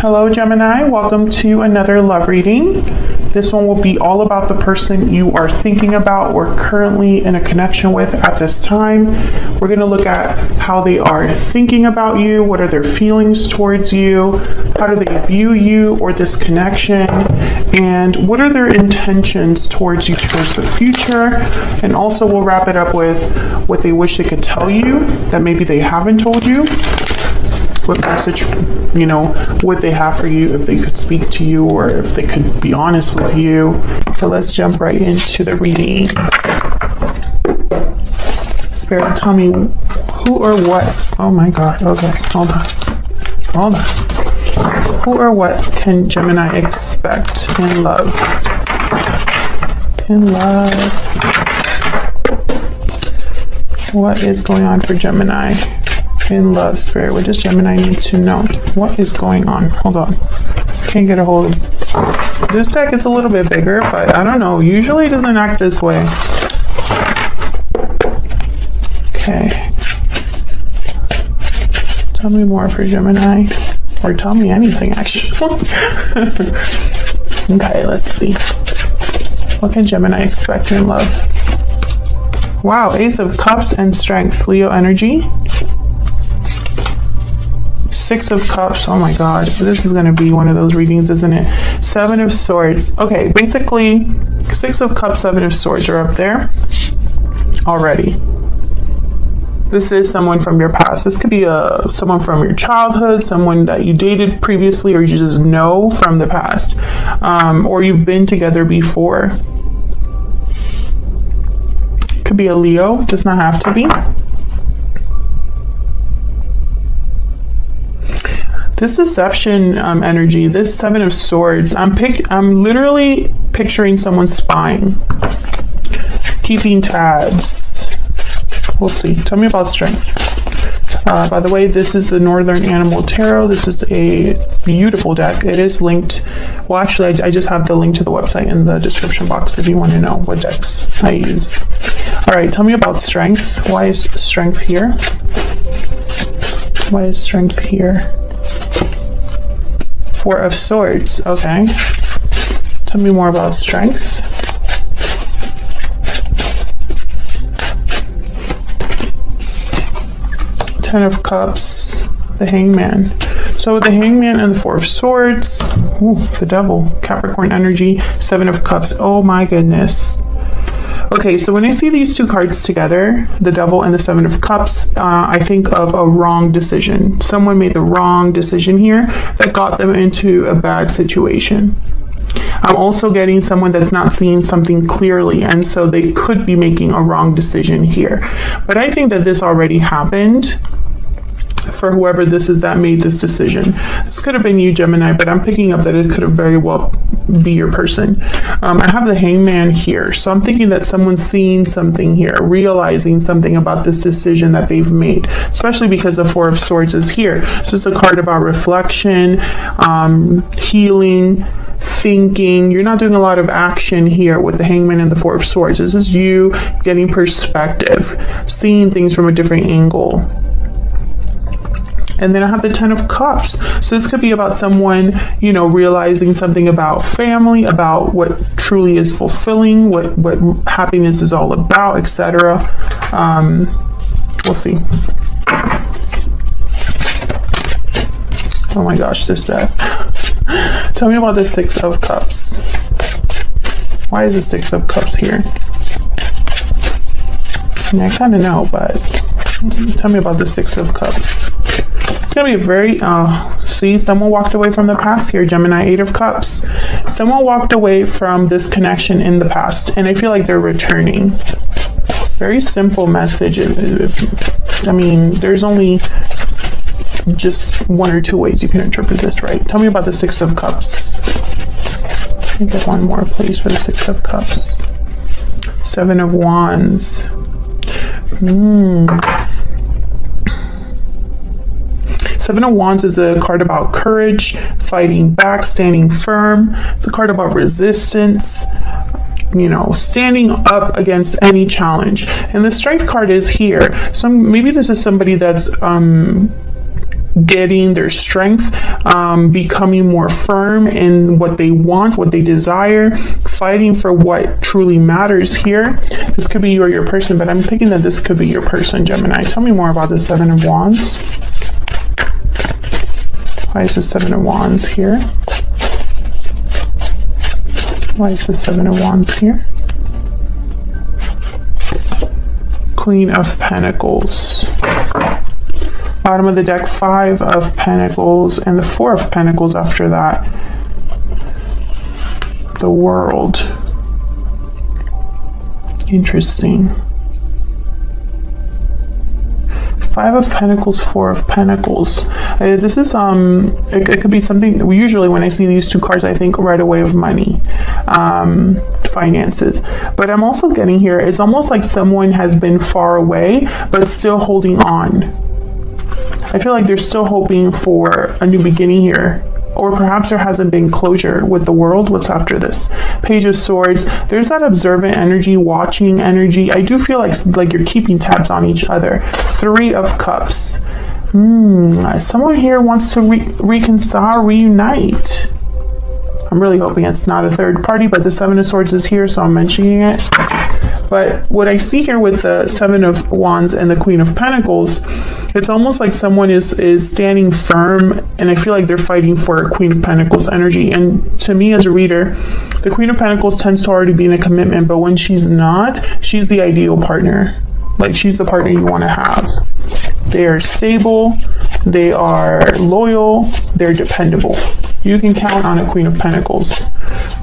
Hello Gemini, welcome to another love reading. This one will be all about the person you are thinking about or currently in a connection with at this time. We're going to look at how they are thinking about you, what are their feelings towards you, how do they view you or this connection, and what are their intentions towards you towards the future. And also we'll wrap it up with what they wish they could tell you that maybe they haven't told you. What message, what they have for you, if they could speak to you or if they could be honest with you. So let's jump right into the reading. Spirit, tell me who or what. Oh my God. Okay, hold on. Who or what can Gemini expect in love? What is going on for Gemini? In love, Spirit, what does Gemini need to know? What is going on? Hold on. Can't get a hold of this deck. It's a little bit bigger, but I don't know. Usually it doesn't act this way. Okay. Tell me more for Gemini. Or tell me anything, actually. Okay, let's see. What can Gemini expect in love? Wow, Ace of Cups and Strength. Leo energy. Six of Cups. Oh my God. This is going to be one of those readings, isn't it? Seven of Swords. Okay, basically, Six of Cups, Seven of Swords are up there already. This is someone from your past. This could be someone from your childhood, someone that you dated previously or you just know from the past, or you've been together before. Could be a Leo. Does not have to be. This deception energy, this Seven of Swords, I'm literally picturing someone spying, keeping tabs. We'll see. Tell me about Strength. By the way, this is the Northern Animal Tarot. This is a beautiful deck. It is linked. Well, actually, I just have the link to the website in the description box if you want to know what decks I use. All right, tell me about Strength. Why is Strength here? Why is Strength here? Four of Swords. Okay. Tell me more about Strength. Ten of Cups. The Hangman. So with the Hangman and the Four of Swords. Ooh, the Devil. Capricorn energy. Seven of Cups. Oh my goodness. Okay, so when I see these two cards together, the Devil and the Seven of Cups, I think of a wrong decision. Someone made the wrong decision here that got them into a bad situation. I'm also getting someone that's not seeing something clearly, and so they could be making a wrong decision here. But I think that this already happened for whoever this is that made this decision. This could have been you, Gemini, but I'm picking up that it could have very well be your person. I have the Hangman here, so I'm thinking that someone's seeing something here, realizing something about this decision that they've made, especially because the Four of Swords is here. So it's a card about reflection, healing, thinking. You're not doing a lot of action here with the Hangman and the Four of Swords. This is you getting perspective, seeing things from a different angle. And then I have the Ten of Cups. So this could be about someone, realizing something about family, about what truly is fulfilling, what happiness is all about, etc. We'll see. Oh my gosh, this deck. Tell me about the Six of Cups. Why is the Six of Cups here? I mean, I kind of know, but tell me about the Six of Cups. It's going to be a very, see, someone walked away from the past here, Gemini. Eight of Cups. Someone walked away from this connection in the past, and I feel like they're returning. Very simple message. I mean, there's only just one or two ways you can interpret this, right? Tell me about the Six of Cups. Let me get one more, please, for the Six of Cups. Seven of Wands. Seven of Wands is a card about courage, fighting back, standing firm. It's a card about resistance, standing up against any challenge. And the Strength card is here. Maybe this is somebody that's getting their strength, becoming more firm in what they want, what they desire, fighting for what truly matters here. This could be you or your person, but I'm thinking that this could be your person, Gemini. Tell me more about the Seven of Wands. Why is the Seven of Wands here? Why is the Seven of Wands here? Queen of Pentacles. Bottom of the deck, Five of Pentacles, and the Four of Pentacles after that. The World. Interesting. Five of Pentacles, Four of Pentacles. This is it could be something. Usually when I see these two cards, I think right away of money, finances. But I'm also getting here, it's almost like someone has been far away but still holding on. I feel like they're still hoping for a new beginning here. Or perhaps there hasn't been closure with the World. What's after this? Page of Swords. There's that observant energy, watching energy. I do feel like you're keeping tabs on each other. Three of Cups. Someone here wants to reconcile, reunite. I'm really hoping it's not a third party, but the Seven of Swords is here, so I'm mentioning it. But what I see here with the Seven of Wands and the Queen of Pentacles, it's almost like someone is standing firm, and I feel like they're fighting for Queen of Pentacles energy. And to me as a reader, the Queen of Pentacles tends to already be in a commitment, but when she's not, she's the ideal partner. Like, she's the partner you want to have. They are stable, they are loyal, they're dependable. You can count on a Queen of Pentacles.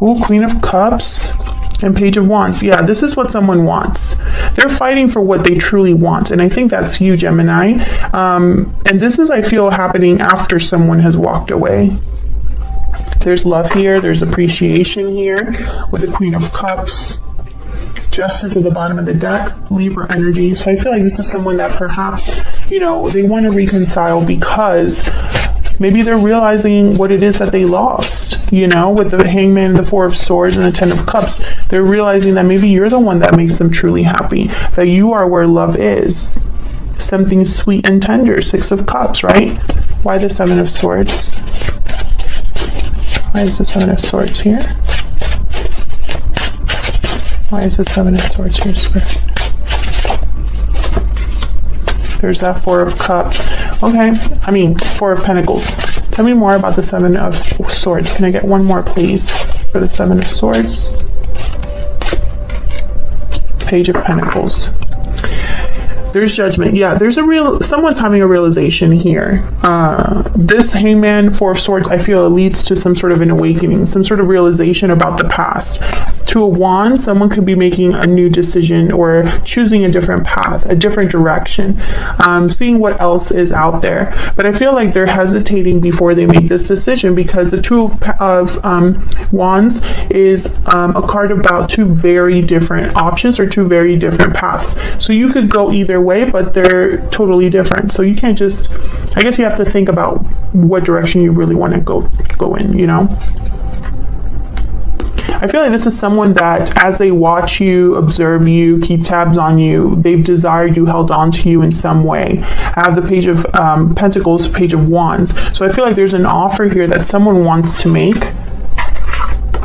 Ooh, Queen of Cups and Page of Wands. Yeah, this is what someone wants. They're fighting for what they truly want, and I think that's you, Gemini. And this is, I feel, happening after someone has walked away. There's love here, there's appreciation here with the Queen of Cups. Justice at the bottom of the deck, Libra energy. So I feel like this is someone that perhaps, they want to reconcile because maybe they're realizing what it is that they lost, with the Hangman, the Four of Swords, and the Ten of Cups. They're realizing that maybe you're the one that makes them truly happy, that you are where love is. Something sweet and tender. Six of Cups, right? Why the Seven of Swords? Why is the Seven of Swords here? Why is the Seven of Swords here, Spirit? There's that Four of Cups. Okay, Four of Pentacles. Tell me more about the Seven of Swords. Can I get one more, please, for the Seven of Swords? Page of Pentacles. There's judgment. Yeah, someone's having a realization here. This Hangman, Four of Swords, I feel it leads to some sort of an awakening, some sort of realization about the past. Two of Wands, someone could be making a new decision or choosing a different path, a different direction, seeing what else is out there. But I feel like they're hesitating before they make this decision because the Two of Wands is a card about two very different options or two very different paths. So you could go either way, but they're totally different. So you can't just, I guess you have to think about what direction you really want to go in, I feel like this is someone that as they watch you, observe you, keep tabs on you, they've desired you, held on to you in some way. I have the Page of Pentacles, Page of Wands. So I feel like there's an offer here that someone wants to make.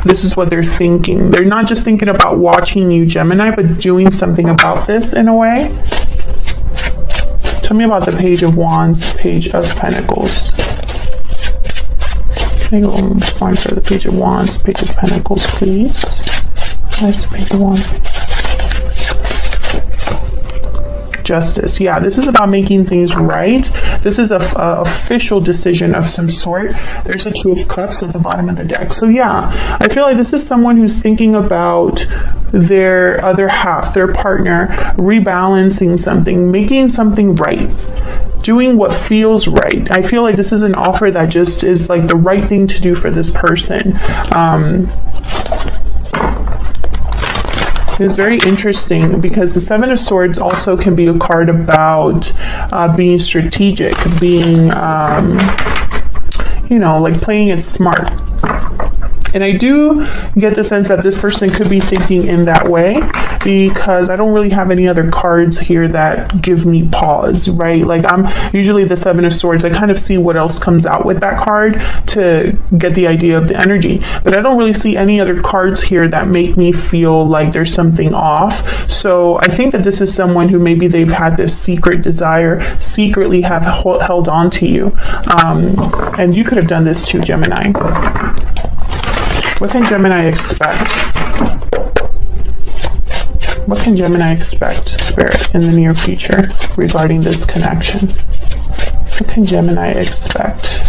This is what they're thinking. They're not just thinking about watching you, Gemini, but doing something about this in a way. Tell me about the Page of Wands, Page of Pentacles. Can I go one for the Page of Wands, Page of Pentacles, please? Nice Page of Wands. Justice. Yeah, this is about making things right. This is a official decision of some sort. There's a Two of Cups at the bottom of the deck. So yeah, I feel like this is someone who's thinking about their other half, their partner, rebalancing something, making something right, doing what feels right. I feel like this is an offer that just is like the right thing to do for this person. It's very interesting because the Seven of Swords also can be a card about being strategic, being, like playing it smart. And I do get the sense that this person could be thinking in that way, because I don't really have any other cards here that give me pause, right? Like, I'm usually the Seven of Swords. I kind of see what else comes out with that card to get the idea of the energy. But I don't really see any other cards here that make me feel like there's something off. So I think that this is someone who maybe they've had this secret desire, secretly have held on to you. And you could have done this too, Gemini. What can Gemini expect? What can Gemini expect, Spirit, in the near future regarding this connection? What can Gemini expect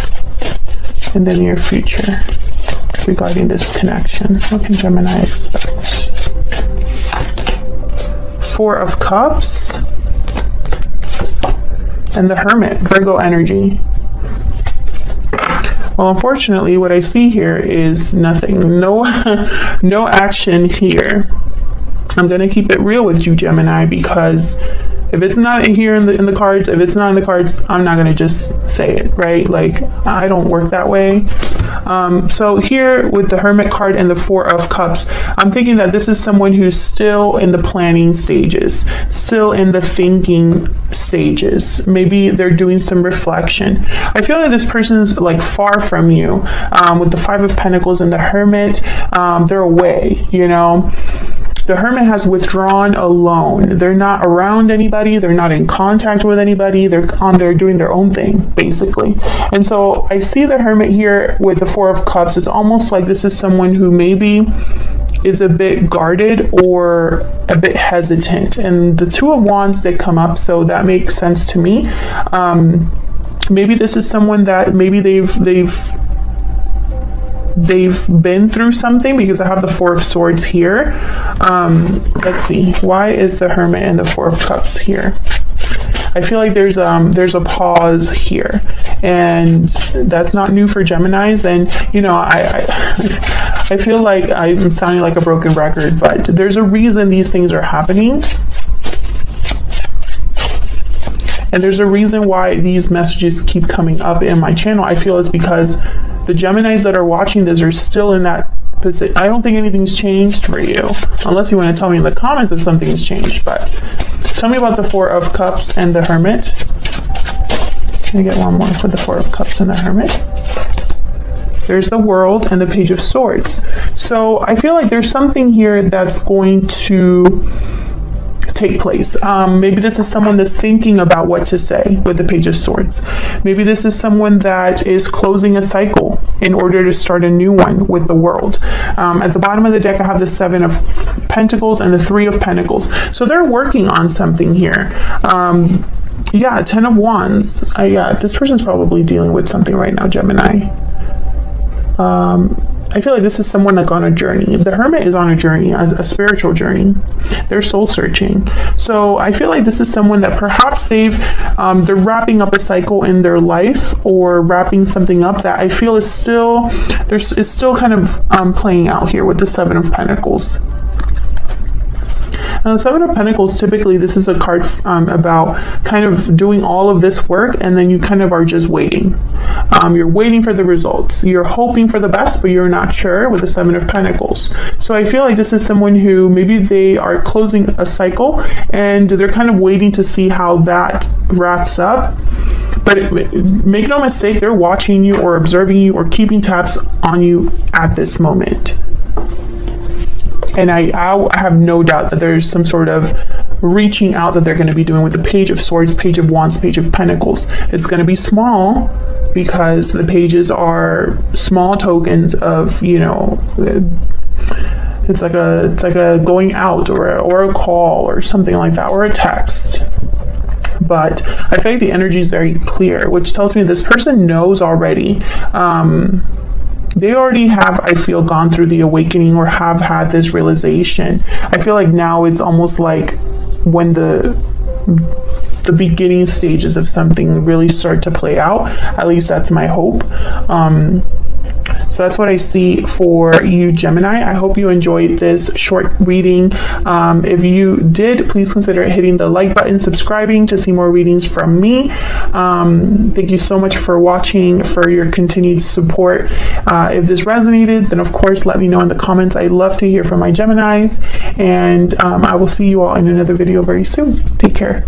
in the near future regarding this connection? What can Gemini expect? Four of Cups and the Hermit, Virgo energy. Well, unfortunately, what I see here is nothing. No action here. I'm going to keep it real with you, Gemini, because if it's not here in the cards, if it's not in the cards, I'm not going to just say it, right? Like, I don't work that way. So here with the Hermit card and the Four of Cups, I'm thinking that this is someone who's still in the planning stages, still in the thinking stages. Maybe they're doing some reflection. I feel like this person's like far from you. With the Five of Pentacles and the Hermit, they're away, you know. The Hermit has withdrawn alone. They're not around anybody. They're not in contact with anybody. They're doing their own thing, basically. And so I see the Hermit here with the Four of Cups. It's almost like this is someone who maybe is a bit guarded or a bit hesitant. And the Two of Wands did come up, so that makes sense to me. Maybe this is someone that maybe they've been through something, because I have the Four of Swords here. Let's see, why is the Hermit and the Four of Cups here? I feel like there's a pause here, and that's not new for Geminis. And you know, I feel like I'm sounding like a broken record, but there's a reason these things are happening. And there's a reason why these messages keep coming up in my channel. I feel it's because the Geminis that are watching this are still in that position. I don't think anything's changed for you, unless you want to tell me in the comments if something has changed. But tell me about the Four of Cups and the Hermit. Can I get one more for the Four of Cups and the Hermit? There's the World and the Page of Swords. So I feel like there's something here that's going to take place. Maybe this is someone that's thinking about what to say with the Page of Swords. Maybe this is someone that is closing a cycle in order to start a new one with the World. At the bottom of the deck, I have the Seven of Pentacles and the Three of Pentacles. So they're working on something here. Yeah, Ten of Wands. This person's probably dealing with something right now, Gemini. I feel like this is someone like on a journey. The Hermit is on a journey, a spiritual journey. They're soul searching. So I feel like this is someone that perhaps they're wrapping up a cycle in their life, or wrapping something up that I feel is still kind of playing out here with the Seven of Pentacles. Now, the Seven of Pentacles, typically this is a card about kind of doing all of this work, and then you kind of are just waiting. You're waiting for the results. You're hoping for the best, but you're not sure with the Seven of Pentacles. So I feel like this is someone who maybe they are closing a cycle, and they're kind of waiting to see how that wraps up. But make no mistake, they're watching you or observing you or keeping tabs on you at this moment. And I have no doubt that there's some sort of reaching out that they're going to be doing with the Page of Swords, Page of Wands, Page of Pentacles. It's going to be small, because the pages are small tokens of, you know, it's like a going out or a call or something like that, or a text. But I feel like the energy is very clear, which tells me this person knows already. They already have, I feel, gone through the awakening or have had this realization. I feel like now it's almost like when the beginning stages of something really start to play out. At least that's my hope. So that's what I see for you, Gemini. I hope you enjoyed this short reading. If you did, please consider hitting the like button, subscribing to see more readings from me. Thank you so much for watching, for your continued support. If this resonated, then of course, let me know in the comments. I love to hear from my Geminis, and I will see you all in another video very soon. Take care.